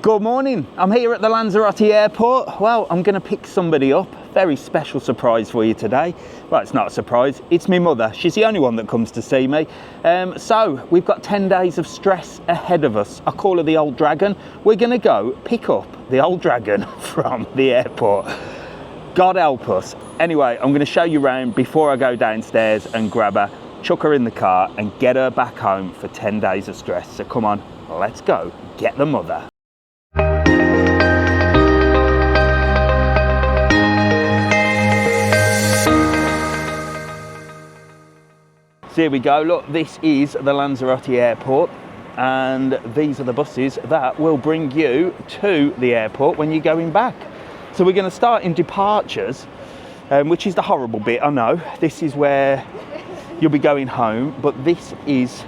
Good morning, I'm here at the Lanzarote airport. Well, I'm going to pick somebody up. Very special surprise for you today. Well, it's not a surprise, it's my mother. She's the only one that comes to see me. So we've got 10 days of stress ahead of us. I call her the old dragon. We're going to go pick up the old dragon from the airport. God help us. Anyway, I'm going to show you around before I go downstairs and grab her, chuck her in the car and get her back home for 10 days of stress. So come on, let's go get the mother. So here we go, look, this is the Lanzarote airport and these are the buses that will bring you to the airport when you're going back. So we're going to start in departures, which is the horrible bit, I know. This is where you'll be going home, but this is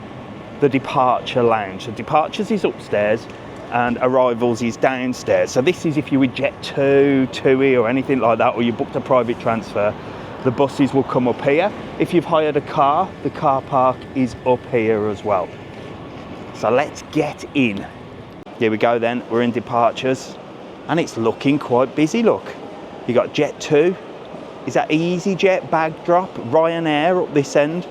the departure lounge. So departures is upstairs and arrivals is downstairs. So this is if you would Jet2, TUI or anything like that, or you booked a private transfer, the buses will come up here. If you've hired a car, the car park is up here as well. So let's get in. Here we go then, we're in departures and it's looking quite busy, look. You got Jet2, is that EasyJet, bag drop, Ryanair up this end,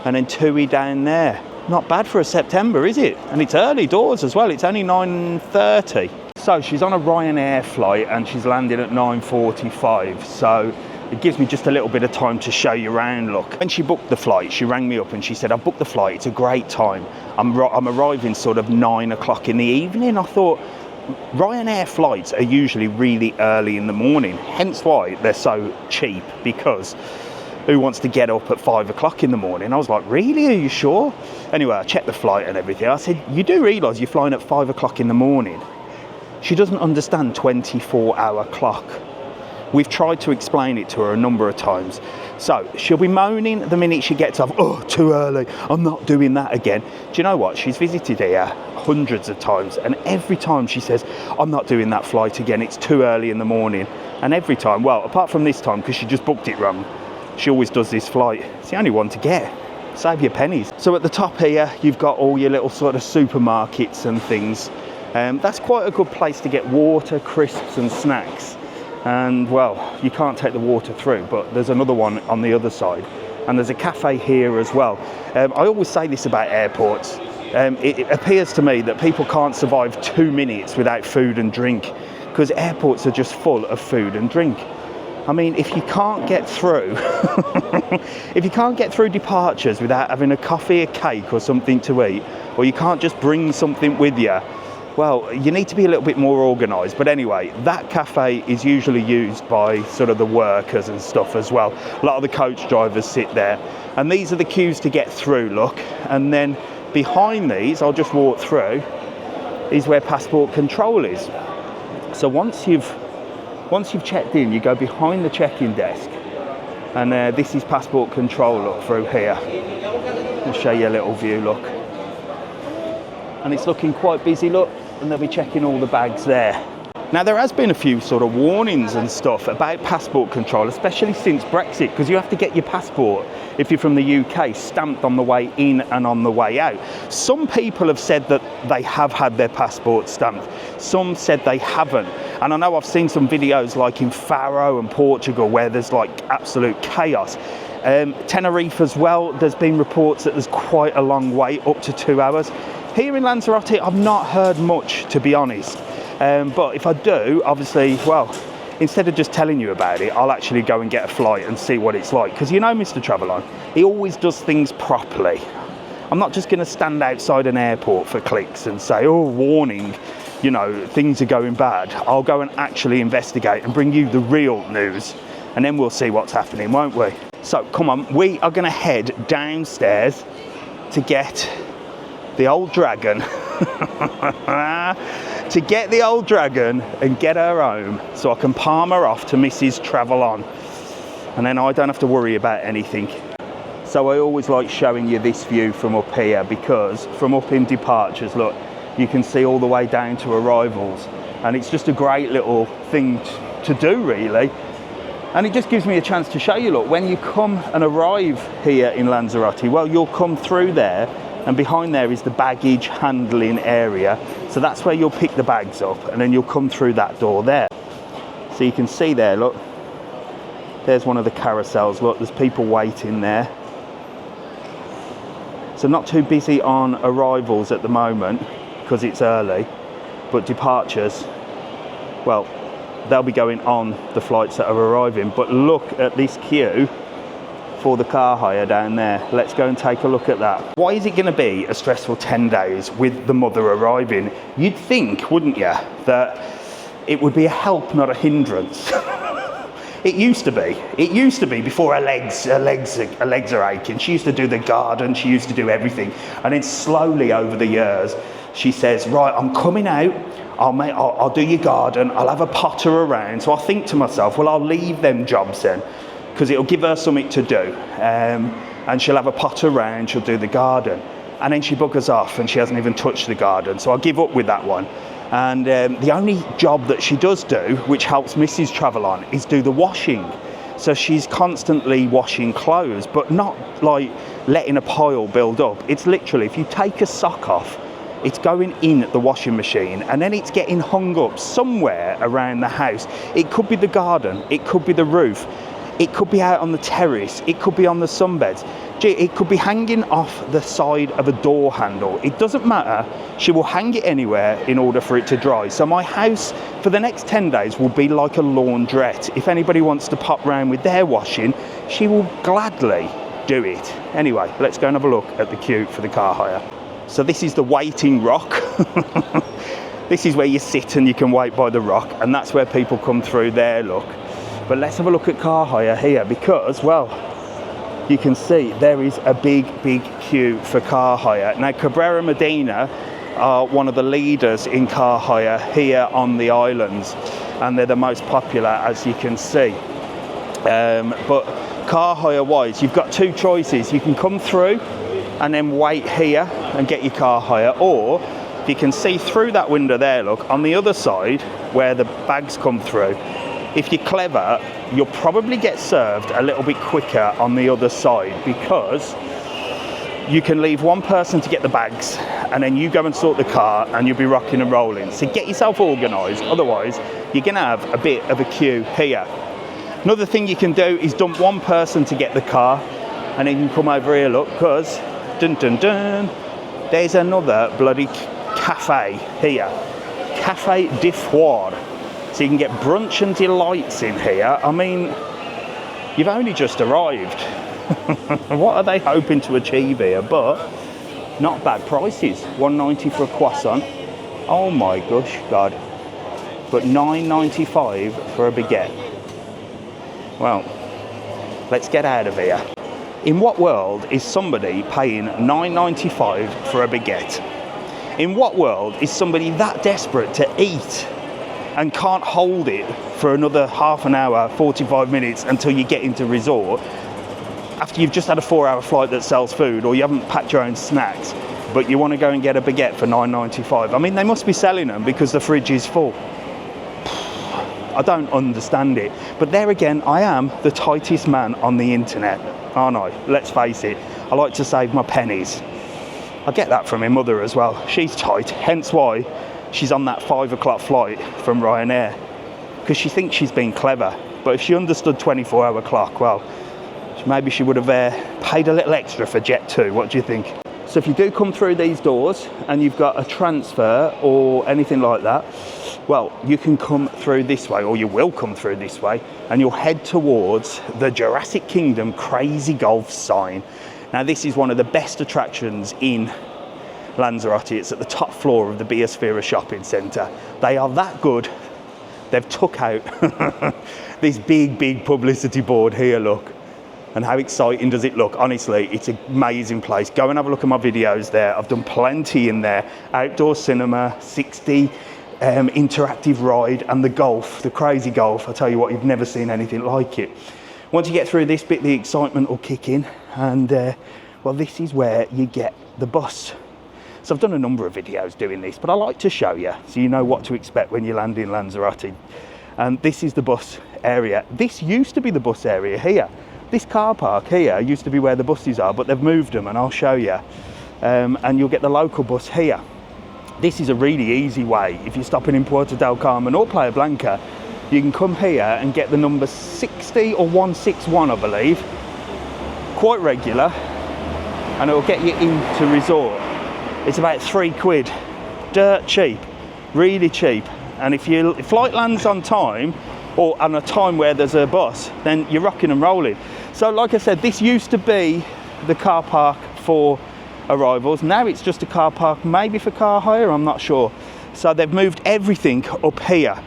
and then TUI down there. Not bad for a September, is it? And it's early doors as well, it's only 9:30. So she's on a Ryanair flight and she's landing at 9:45. So it gives me just a little bit of time to show you around, look. When she booked the flight, she rang me up and she said, I've booked the flight, it's a great time. I'm arriving sort of 9 o'clock in the evening. I thought, Ryanair flights are usually really early in the morning, hence why they're so cheap, because who wants to get up at 5 o'clock in the morning? I was like, really, are you sure? Anyway, I checked the flight and everything. I said, you do realise you're flying at 5 o'clock in the morning? She doesn't understand 24-hour clock. We've tried to explain it to her a number of times. So she'll be moaning the minute she gets off, oh, too early, I'm not doing that again. Do you know what? She's visited here hundreds of times and every time she says, I'm not doing that flight again, it's too early in the morning. And every time, well, apart from this time, because she just booked it wrong, she always does this flight. It's the only one to get. Save your pennies. So at the top here, you've got all your little sort of supermarkets and things. That's quite a good place to get water, crisps and snacks. And well, you can't take the water through, but there's another one on the other side. And there's a cafe here as well. I always say this about airports. It appears to me that people can't survive 2 minutes without food and drink, because airports are just full of food and drink. I mean, if you can't get through, if you can't get through departures without having a coffee, a cake or something to eat, or you can't just bring something with you, well, you need to be a little bit more organised. But anyway, that cafe is usually used by sort of the workers and stuff as well. A lot of the coach drivers sit there. And these are the queues to get through, look. And then behind these, I'll just walk through, is where passport control is. So once you've checked in, you go behind the check-in desk. And this is passport control, look, through here. I'll show you a little view, look. And it's looking quite busy, look, and they'll be checking all the bags there. Now, there has been a few sort of warnings and stuff about passport control, especially since Brexit, because you have to get your passport, if you're from the UK, stamped on the way in and on the way out. Some people have said that they have had their passport stamped. Some said they haven't. And I know I've seen some videos like in Faro and Portugal where there's like absolute chaos. Tenerife as well, there's been reports that there's quite a long wait, up to 2 hours. Here in Lanzarote, I've not heard much, to be honest. But if I do, obviously, well, instead of just telling you about it, I'll actually go and get a flight and see what it's like. Because you know Mr. TravelON, he always does things properly. I'm not just going to stand outside an airport for clicks and say, oh, warning, you know, things are going bad. I'll go and actually investigate and bring you the real news. And then we'll see what's happening, won't we? So, come on, we are going to head downstairs to get the old dragon, to get the old dragon and get her home so I can palm her off to Mrs. TravelON. And then I don't have to worry about anything. So I always like showing you this view from up here, because from up in departures, look, you can see all the way down to arrivals. And it's just a great little thing to do, really. And it just gives me a chance to show you, look, when you come and arrive here in Lanzarote, well, you'll come through there and behind there is the baggage handling area. So that's where you'll pick the bags up, and then you'll come through that door there. So you can see there, look, there's one of the carousels. Look, there's people waiting there. So not too busy on arrivals at the moment because it's early, but departures, well, they'll be going on the flights that are arriving. But look at this queue for the car hire down there. Let's go and take a look at that. Why is it going to be a stressful 10 days with the mother arriving? You'd think, wouldn't you, that it would be a help, not a hindrance. It used to be. It used to be before her legs are aching. She used to do the garden. She used to do everything. And then slowly over the years, she says, right, I'm coming out. I'll do your garden. I'll have a potter around. So I think to myself, well, I'll leave them jobs then, because it'll give her something to do. And she'll have a potter around. She'll do the garden. And then she buggers off and she hasn't even touched the garden. So I'll give up with that one. And the only job that she does do, which helps Mrs. TravelON, is do the washing. So she's constantly washing clothes, but not like letting a pile build up. It's literally, if you take a sock off, it's going in the washing machine and then it's getting hung up somewhere around the house. It could be the garden, it could be the roof, it could be out on the terrace, it could be on the sunbeds. It could be hanging off the side of a door handle. It doesn't matter. She will hang it anywhere in order for it to dry. So my house for the next 10 days will be like a laundrette. If anybody wants to pop round with their washing, she will gladly do it. Anyway, let's go and have a look at the queue for the car hire. So this is the waiting rock. This is where you sit and you can wait by the rock, and that's where people come through there, look. But let's have a look at car hire here, because, well, you can see there is a big queue for car hire. Now, Cabrera Medina are one of the leaders in car hire here on the islands, and they're the most popular, as you can see. But car hire wise, you've got two choices. You can come through and then wait here and get your car hire, or if you can see through that window there, look, on the other side where the bags come through, if you're clever, you'll probably get served a little bit quicker on the other side, because you can leave one person to get the bags and then you go and sort the car and you'll be rocking and rolling. So get yourself organised, otherwise you're going to have a bit of a queue here. Another thing you can do is dump one person to get the car, and then you can come over here, look, because dun dun dun, there's another bloody cafe here, Cafe de Foire. So you can get brunch and delights in here. I mean, you've only just arrived. What are they hoping to achieve here? But not bad prices. $1.90 for a croissant. Oh my gosh, God. But $9.95 for a baguette. Well, let's get out of here. In what world is somebody paying $9.95 for a baguette? In what world is somebody that desperate to eat and can't hold it for another half an hour, 45 minutes until you get into resort, after you've just had a 4-hour flight that sells food, or you haven't packed your own snacks, but you want to go and get a baguette for $9.95? I mean, they must be selling them because the fridge is full. I don't understand it. But there again, I am the tightest man on the internet, aren't I? Let's face it. I like to save my pennies. I get that from my mother as well. She's tight, hence why she's on that 5 o'clock flight from Ryanair, because she thinks she's being clever. But if she understood 24-hour clock, well, maybe she would have paid a little extra for Jet 2. What do you think? So if you do come through these doors and you've got a transfer or anything like that, well, you can come through this way, or you will come through this way, and you'll head towards the Jurassic Kingdom Crazy Golf sign. Now, this is one of the best attractions in Lanzarote. It's at the top floor of the Biosphere Shopping Centre. They are that good. They've took out this big publicity board here, look. And how exciting does it look? Honestly, it's an amazing place. Go and have a look at my videos there. I've done plenty in there. Outdoor cinema, 60 interactive ride, and the golf, the crazy golf. I tell you what, you've never seen anything like it. Once you get through this bit, the excitement will kick in. And well, this is where you get the bus. So I've done a number of videos doing this, but I like to show you so you know what to expect when you land in Lanzarote. And this is the bus area. This used to be the bus area here. This car park here used to be where the buses are, but they've moved them, and I'll show you. and you'll get the local bus here. This is a really easy way. If you're stopping in Puerto del Carmen or Playa Blanca, you can come here and get the number 60 or 161, I believe, quite regular, and it'll get you into resort. It's about £3, dirt cheap, really cheap. And if your flight lands on time, or on a time where there's a bus, then you're rocking and rolling. So like I said, this used to be the car park for arrivals. Now it's just a car park, maybe for car hire, I'm not sure. So they've moved everything up here.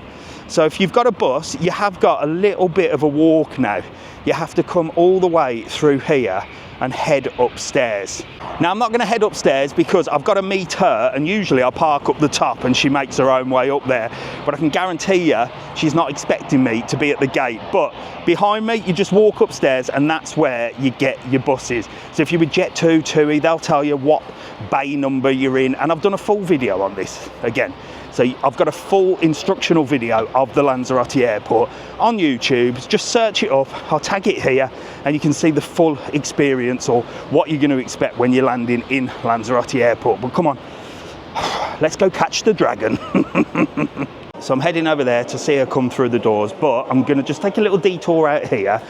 So if you've got a bus, you have got a little bit of a walk now. You have to come all the way through here and head upstairs. Now I'm not going to head upstairs because I've got to meet her, and usually I park up the top and she makes her own way up there, but I can guarantee you she's not expecting me to be at the gate. But behind me, you just walk upstairs and that's where you get your buses. So if you're with Jet2, TUI, they'll tell you what bay number you're in, and I've done a full video on this again. So I've got a full instructional video of the Lanzarote airport on YouTube. Just search it up, I'll tag it here, and you can see the full experience or what you're going to expect when you're landing in Lanzarote airport. But come on, let's go catch the dragon. So I'm heading over there to see her come through the doors, but I'm going to just take a little detour out here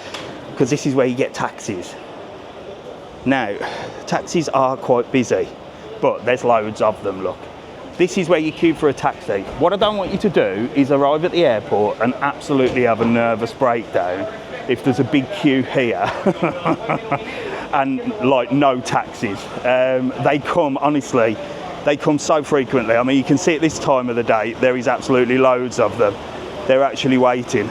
because this is where you get taxis. Now, taxis are quite busy, but there's loads of them, look. This is where you queue for a taxi. What I don't want you to do is arrive at the airport and absolutely have a nervous breakdown if there's a big queue here and like no taxis. They come, honestly, they come so frequently. I mean, you can see at this time of the day, there is absolutely loads of them. They're actually waiting.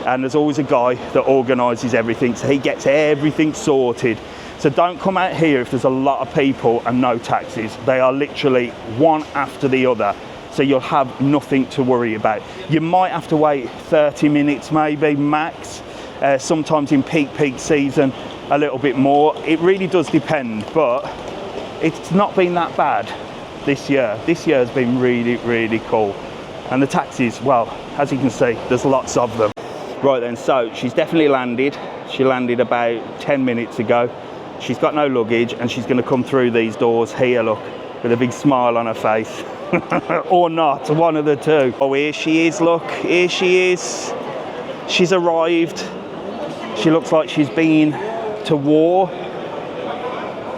And there's always a guy that organises everything, so he gets everything sorted. So don't come out here if there's a lot of people and no taxis. They are literally one after the other. So you'll have nothing to worry about. You might have to wait 30 minutes maybe, max. Sometimes in peak season, a little bit more. It really does depend, but it's not been that bad this year. This year has been really, really cool. And the taxis, well, as you can see, there's lots of them. Right then, so she's definitely landed. She landed about 10 minutes ago. She's got no luggage and she's going to come through these doors here, look, with a big smile on her face. Or not, one of the two. Oh, here she is, look, here she is. She's arrived. She looks like she's been to war.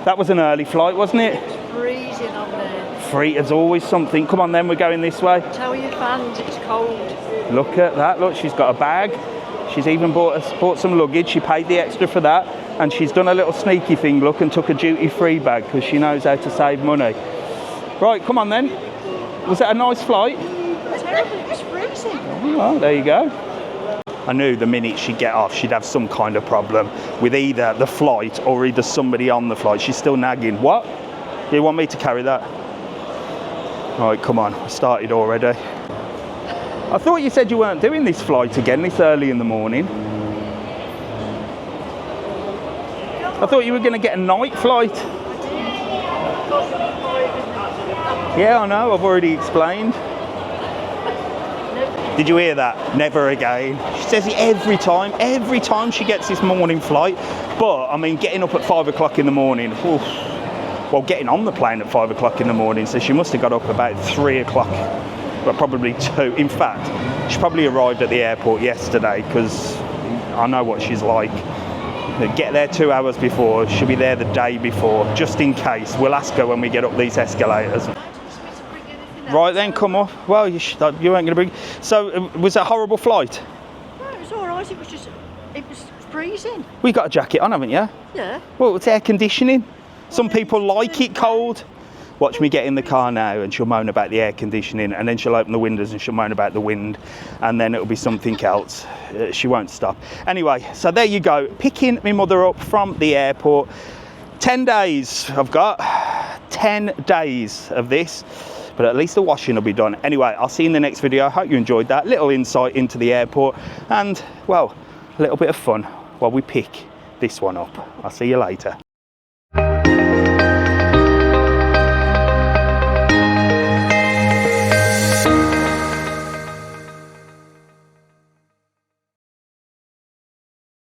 That was an early flight, wasn't it? It's freezing on there. Free as always something. Come on then, we're going this way. Tell your fans it's cold. Look at that, look, she's got a bag. She's even bought some luggage. She paid the extra for that. And she's done a little sneaky thing, look, and took a duty-free bag because she knows how to save money. Right, come on then. Was that a nice flight? It's freezing. Oh, well, there you go. I knew the minute she'd get off, she'd have some kind of problem with either the flight or either somebody on the flight. She's still nagging. What? You want me to carry that? Right, come on. I started already. I thought you said you weren't doing this flight again this early in the morning. I thought you were going to get a night flight. Yeah, I know, I've already explained. Did you hear that? Never again. She says it every time she gets this morning flight. But, I mean, getting up at 5 o'clock in the morning, oof. Well, getting on the plane at 5 o'clock in the morning, so she must have got up about 3 o'clock, but probably 2. In fact, she probably arrived at the airport yesterday, because I know what she's like. Get there 2 hours before, she'll be there the day before, just in case. We'll ask her when we get up these escalators. Right then, come on. Well, you weren't going to bring... So, was it a horrible flight? No, it was all right. It was freezing. Well, you got a jacket on, haven't you? Yeah. Well, it's air conditioning. Some people like it cold. Watch me get in the car now and she'll moan about the air conditioning, and then she'll open the windows and she'll moan about the wind, and then it'll be something else. She won't stop. Anyway, so there you go. Picking my mother up from the airport. 10 days I've got. 10 days of this. But at least the washing will be done. Anyway, I'll see you in the next video. I hope you enjoyed that little insight into the airport and, well, a little bit of fun while we pick this one up. I'll see you later.